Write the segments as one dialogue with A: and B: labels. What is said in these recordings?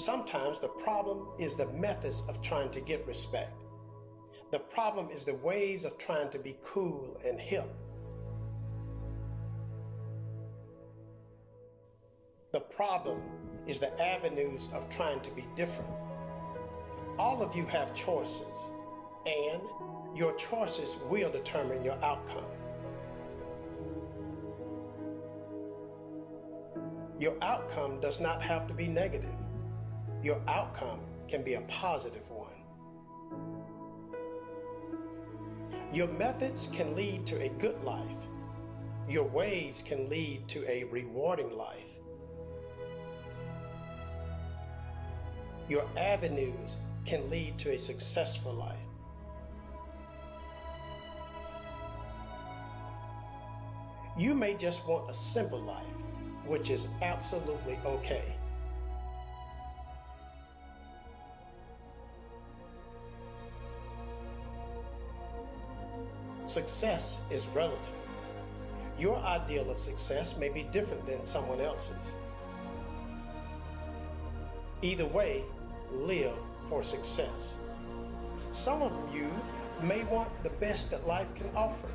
A: Sometimes the problem is the methods of trying to get respect. The problem is the ways of trying to be cool and hip. The problem is the avenues of trying to be different. All of you have choices, and your choices will determine your outcome. Your outcome does not have to be negative. Your outcome can be a positive one. Your methods can lead to a good life. Your ways can lead to a rewarding life. Your avenues can lead to a successful life. You may just want a simple life, which is absolutely okay. Success is relative. Your ideal of success may be different than someone else's. Either way, live for success. Some of you may want the best that life can offer.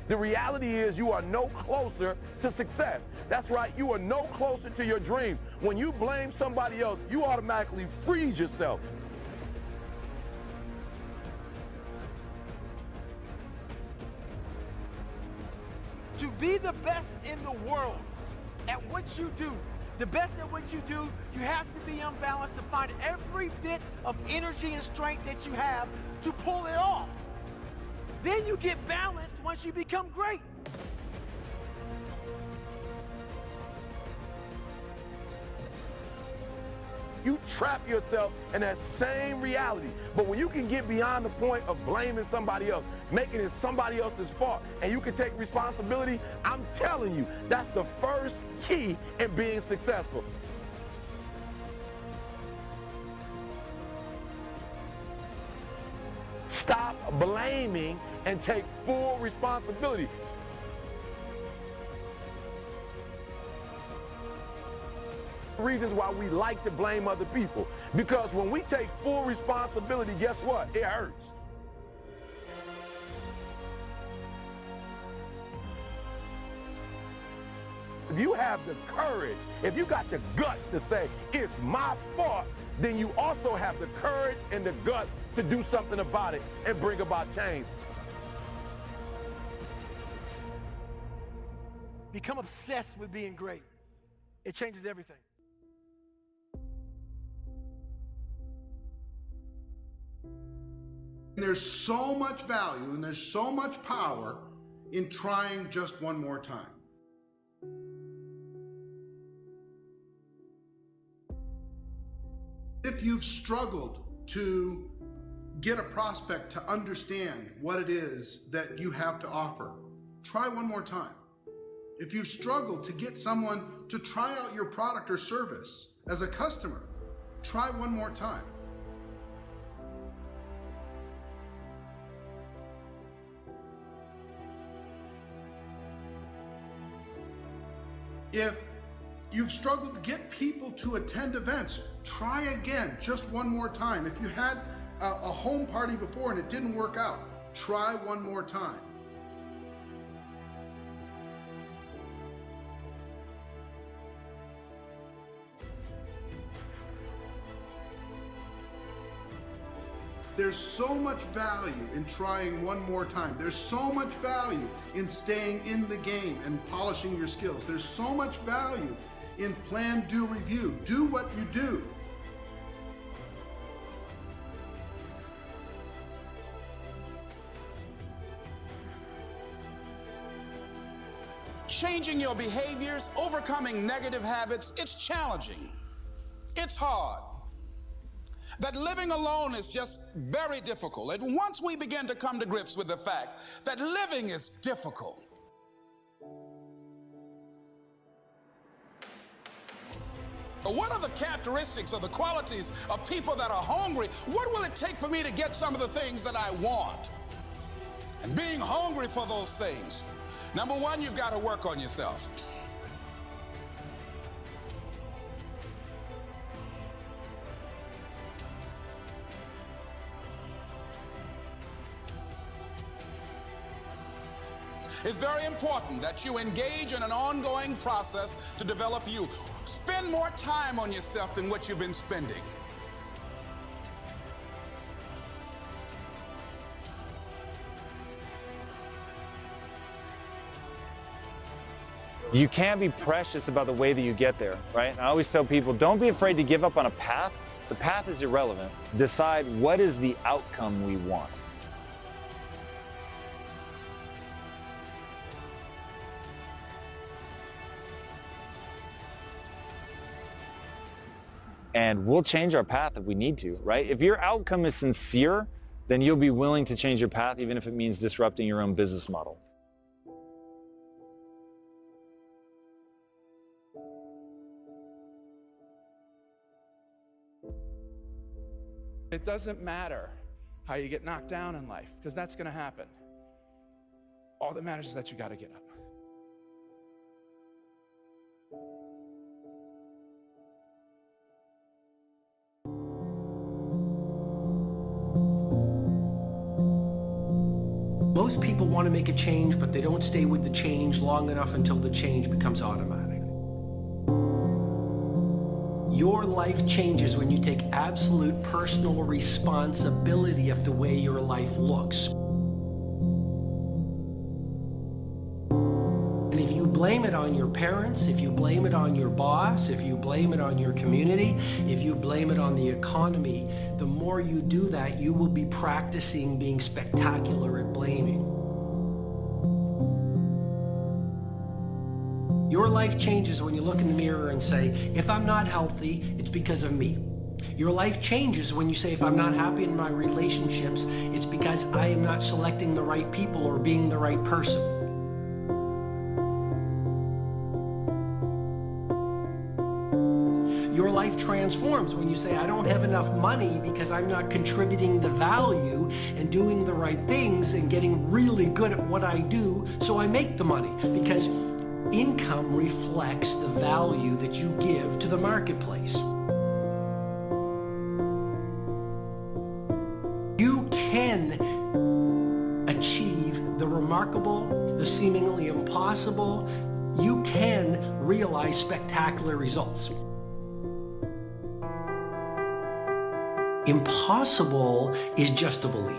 B: The reality is you are no closer to success. That's right, you are no closer to your dream. When you blame somebody else, you automatically freeze yourself.
C: To be the best in the world at what you do, the best at what you do, you have to be unbalanced to find every bit of energy and strength that you have to pull it off. Then you get balanced once you become great.
B: You trap yourself in that same reality. But when you can get beyond the point of blaming somebody else, making it somebody else's fault, and you can take responsibility, I'm telling you, that's the first key in being successful. Stop blaming and take full responsibility. Reasons why we like to blame other people. Because when we take full responsibility, guess what? It hurts. If you have the courage, if you got the guts to say, it's my fault, then you also have the courage and the guts to do something about it and bring about change.
C: Become obsessed with being great. It changes everything.
D: There's so much value and there's so much power in trying just one more time. If you've struggled to get a prospect to understand what it is that you have to offer, try one more time. If you've struggled to get someone to try out your product or service as a customer, try one more time. If you've struggled to get people to attend events, try again, just one more time. If you had a home party before and it didn't work out, try one more time. There's so much value in trying one more time. There's so much value in staying in the game and polishing your skills. There's so much value in plan, do, review. Do what you do.
E: Changing your behaviors, overcoming negative habits, it's challenging. It's hard. That living alone is just very difficult. And once we begin to come to grips with the fact that living is difficult, what are the characteristics or the qualities of people that are hungry? What will it take for me to get some of the things that I want? and being hungry for those things, number one, you've got to work on yourself. It's very important that you engage in an ongoing process to develop you. Spend more time on yourself than what you've been spending.
F: You can't be precious about the way that you get there, right? And I always tell people, don't be afraid to give up on a path. The path is irrelevant. Decide what is the outcome we want. And we'll change our path if we need to, right? If your outcome is sincere, then you'll be willing to change your path, even if it means disrupting your own business model.
G: It doesn't matter how you get knocked down in life, because that's going to happen. All that matters is that you got to get up.
A: Most people want to make a change, but they don't stay with the change long enough until the change becomes automatic. Your life changes when you take absolute personal responsibility of the way your life looks. And if you blame it on your parents, if you blame it on your boss, if you blame it on your community, if you blame it on the economy, the more you do that, you will be practicing being spectacular at blaming. Your life changes when you look in the mirror and say, if I'm not healthy, it's because of me. Your life changes when you say, if I'm not happy in my relationships, it's because I am not selecting the right people or being the right person. Your life transforms when you say, I don't have enough money because I'm not contributing the value and doing the right things and getting really good at what I do, so I make the money. Because income reflects the value that you give to the marketplace. You can achieve the remarkable, the seemingly impossible. You can realize spectacular results. Impossible is just a belief.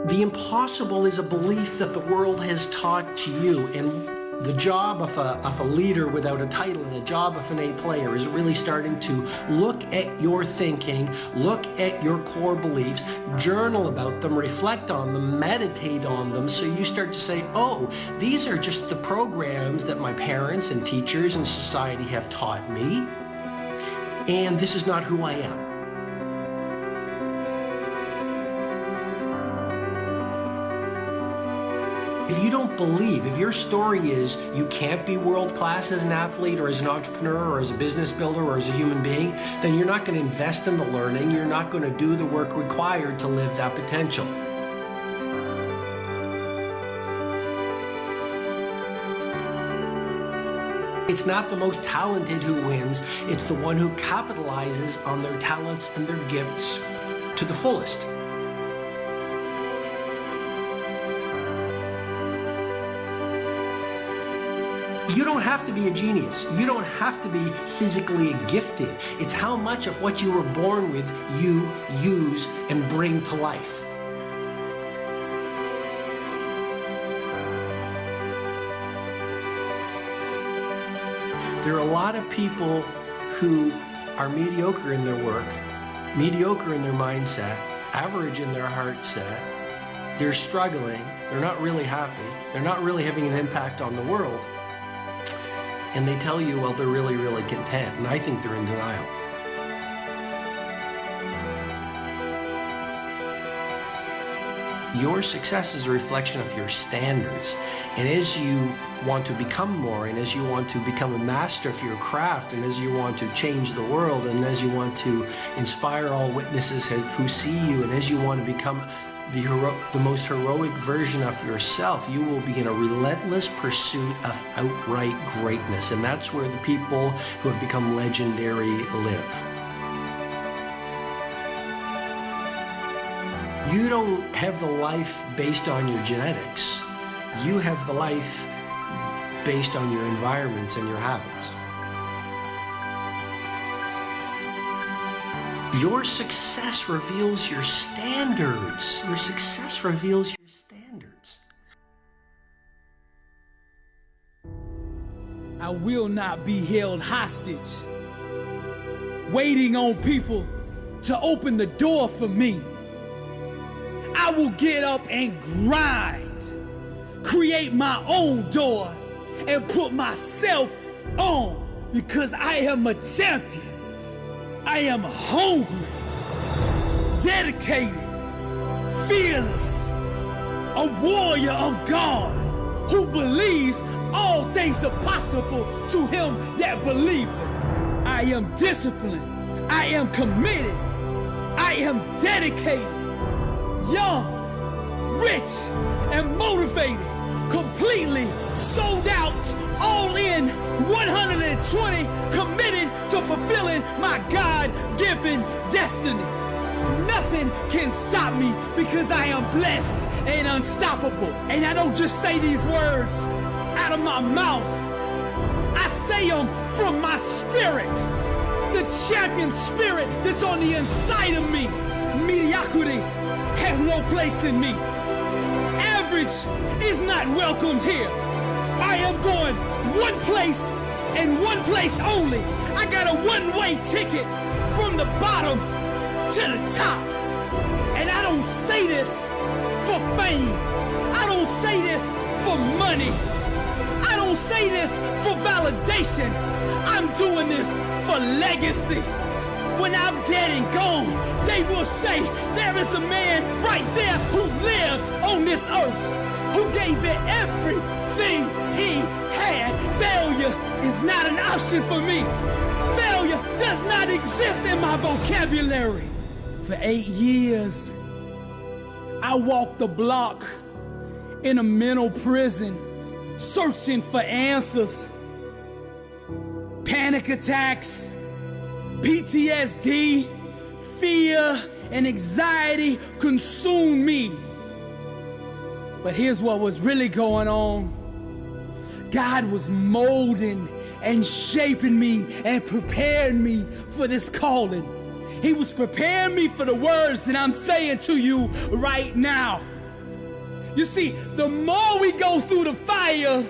A: The impossible is a belief that the world has taught to you, and the job of a leader without a title and a job of an A player is really starting to look at your thinking, look at your core beliefs, journal about them, reflect on them, meditate on them, so you start to say, oh, these are just the programs that my parents and teachers and society have taught me, and this is not who I am. If you don't believe, if your story is you can't be world class as an athlete or as an entrepreneur or as a business builder or as a human being, then you're not going to invest in the learning, you're not going to do the work required to live that potential. It's not the most talented who wins, it's the one who capitalizes on their talents and their gifts to the fullest. You don't have to be a genius. You don't have to be physically gifted. It's how much of what you were born with you use and bring to life. There are a lot of people who are mediocre in their work, mediocre in their mindset, average in their heart set. They're struggling. They're not really happy. They're not really having an impact on the world. And they tell you, well, they're really, really content. And I think they're in denial. Your success is a reflection of your standards. And as you want to become more, and as you want to become a master of your craft, and as you want to change the world, and as you want to inspire all witnesses who see you, and as you want to become the most heroic version of yourself, you will be in a relentless pursuit of outright greatness. And that's where the people who have become legendary live. You don't have the life based on your genetics. You have the life based on your environments and your habits. Your success reveals your standards. Your success reveals your standards.
H: I will not be held hostage, waiting on people to open the door for me. I will get up and grind, create my own door, and put myself on, because I am a champion. I am hungry, dedicated, fearless, a warrior of God who believes all things are possible to him that believeth. I am disciplined. I am committed. I am dedicated, young, rich, and motivated, completely sold out, all in, 120, committed to fulfilling my God-given destiny. Nothing can stop me because I am blessed and unstoppable. And I don't just say these words out of my mouth. I say them from my spirit, the champion spirit that's on the inside of me. Mediocrity has no place in me. Average is not welcomed here. I am going one place and one place only. I got a one-way ticket from the bottom to the top. And I don't say this for fame. I don't say this for money. I don't say this for validation. I'm doing this for legacy. When I'm dead and gone, they will say there is a man right there who lived on this earth, who gave it everything he had. Failure is not an option for me. Failure does not exist in my vocabulary. For 8 years, I walked the block in a mental prison, searching for answers. Panic attacks, PTSD, fear, and anxiety consumed me. But here's what was really going on. God was molding and shaping me and preparing me for this calling. He was preparing me for the words that I'm saying to you right now. You see, the more we go through the fire,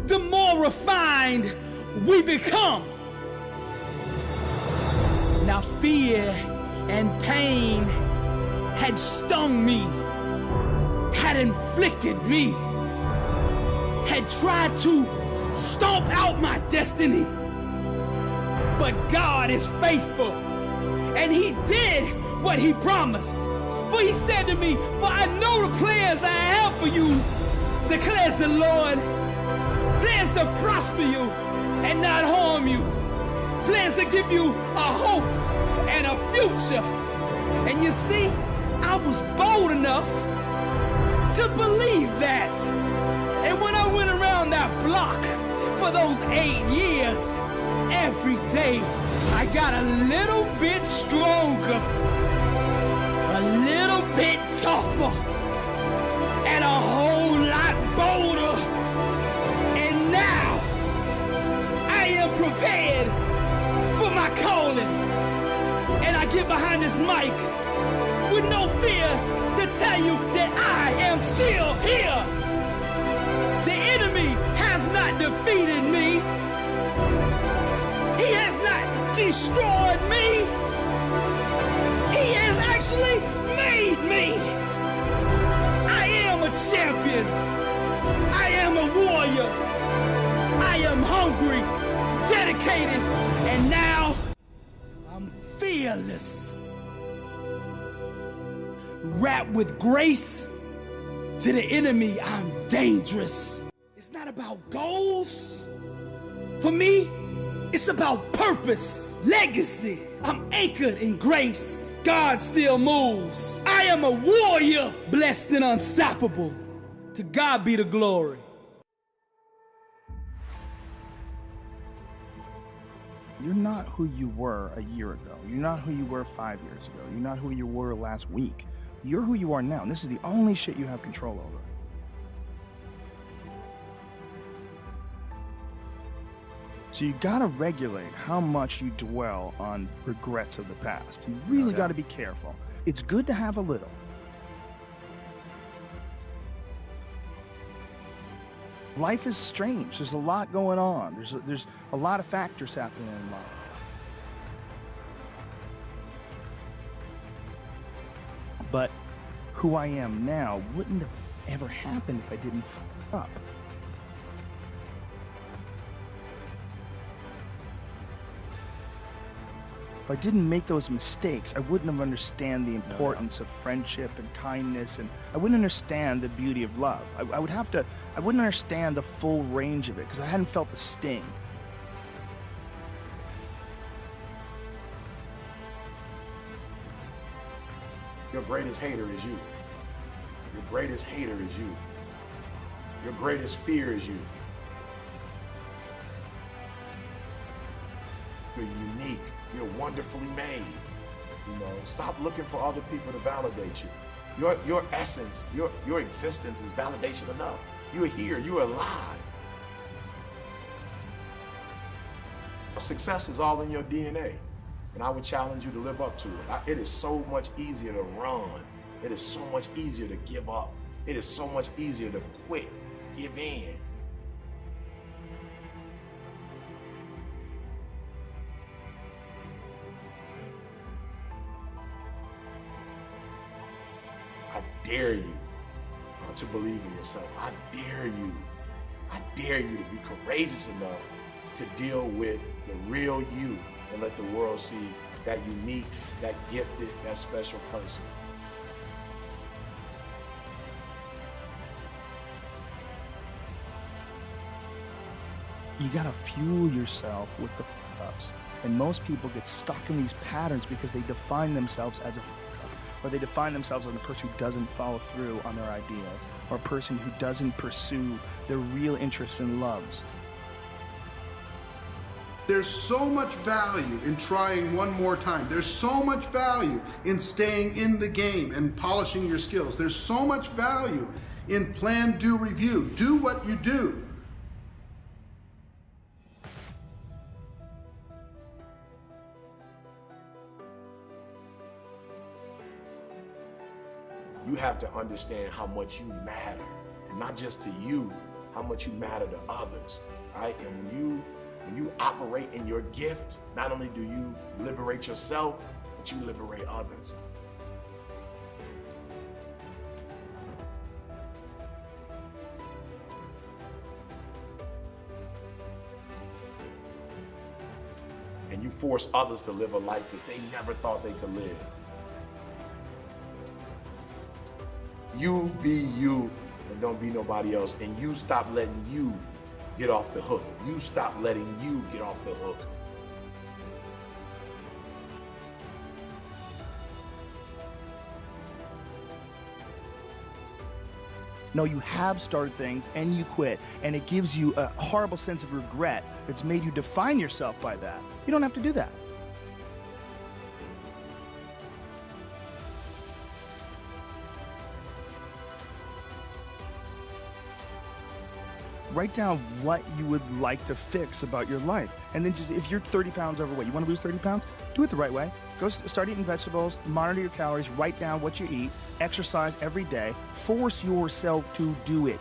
H: the more refined we become. Now fear and pain had stung me, had inflicted me, had tried to stomp out my destiny. But God is faithful, and he did what he promised. For he said to me, for I know the plans I have for you, declares the Lord, plans to prosper you and not harm you, plans to give you a hope and a future. And you see, I was bold enough to believe that. And when I went around that block for those 8 years, every day I got a little bit stronger, a little bit tougher, and a whole lot bolder. And now I am prepared for my calling. And I get behind this mic with no fear to tell you that I am still here. The enemy has not defeated me. He has not destroyed me. He has actually made me. I am a champion. I am a warrior. I am hungry, dedicated, and now I'm fearless. wrapped with grace. To the enemy, I'm dangerous. It's not about goals. For me, it's about purpose, legacy. I'm anchored in grace. God still moves. I am a warrior, blessed and unstoppable. To God be the glory.
I: You're not who you were a year ago. You're not who you were 5 years ago. You're not who you were last week. You're who you are now, and this is the only shit you have control over. So you gotta regulate how much you dwell on regrets of the past. You really gotta be careful. It's good to have a little. Life is strange. There's a lot going on. There's a lot of factors happening in life. But who I am now wouldn't have ever happened if I didn't fuck up. If I didn't make those mistakes, I wouldn't have understand the importance of friendship and kindness, and I wouldn't understand the beauty of love. I wouldn't understand the full range of it because I hadn't felt the sting.
J: Your greatest hater is you. Your greatest hater is you. Your greatest fear is you. You're unique. You're wonderfully made. You know, stop looking for other people to validate you. Your essence, your existence is validation enough. You're here, you're alive. Success is all in your DNA, and I would challenge you to live up to it. It is so much easier to run. It is so much easier to give up. It is so much easier to quit, give in. I dare you to believe in yourself. I dare you. I dare you to be courageous enough to deal with the real you and let the world see that unique, that gifted, that special person.
I: You gotta fuel yourself with the fuck-ups. And most people get stuck in these patterns because they define themselves as a fuck-up, or they define themselves as a person who doesn't follow through on their ideas, or a person who doesn't pursue their real interests and loves.
D: There's so much value in trying one more time. There's so much value in staying in the game and polishing your skills. There's so much value in plan, do, review. Do what you do.
J: You have to understand how much you matter, and not just to you, how much you matter to others, right? And when you operate in your gift, not only do you liberate yourself, but you liberate others. And you force others to live a life that they never thought they could live. You be you and don't be nobody else. And you stop letting you get off the hook. You stop letting you get off the hook.
I: No, you have started things and you quit, and it gives you a horrible sense of regret that's made you define yourself by that. You don't have to do that. Write down what you would like to fix about your life. And then just, if you're 30 pounds overweight, you want to lose 30 pounds? Do it the right way. Go start eating vegetables, monitor your calories, write down what you eat, exercise every day, force yourself to do it.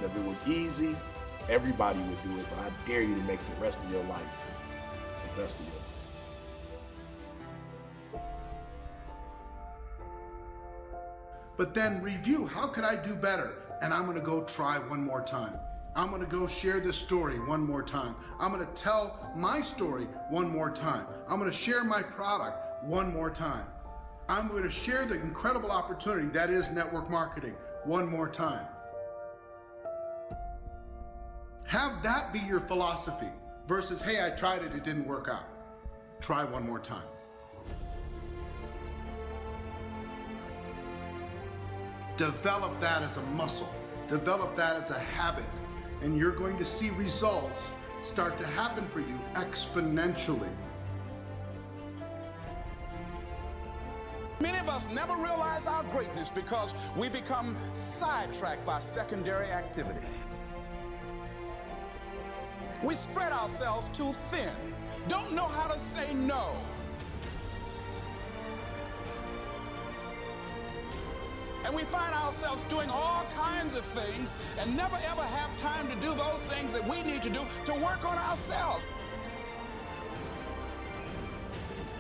J: If it was easy, everybody would do it, but I dare you to make the rest of your life the best of your life.
D: But then review, how could I do better? And I'm gonna go try one more time. I'm gonna go share this story one more time. I'm gonna tell my story one more time. I'm gonna share my product one more time. I'm gonna share the incredible opportunity that is network marketing one more time. Have that be your philosophy versus, hey, I tried it, it didn't work out. Try one more time. Develop that as a muscle. Develop that as a habit. And you're going to see results start to happen for you exponentially.
E: Many of us never realize our greatness because we become sidetracked by secondary activity. We spread ourselves too thin, don't know how to say no. And we find ourselves doing all kinds of things and never ever have time to do those things that we need to do to work on ourselves.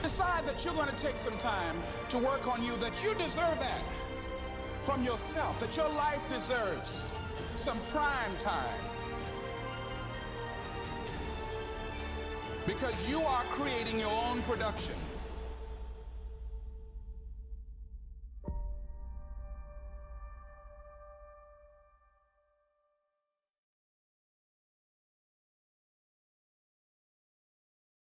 E: Decide that you're going to take some time to work on you, that you deserve that from yourself, that your life deserves some prime time. Because you are creating your own production.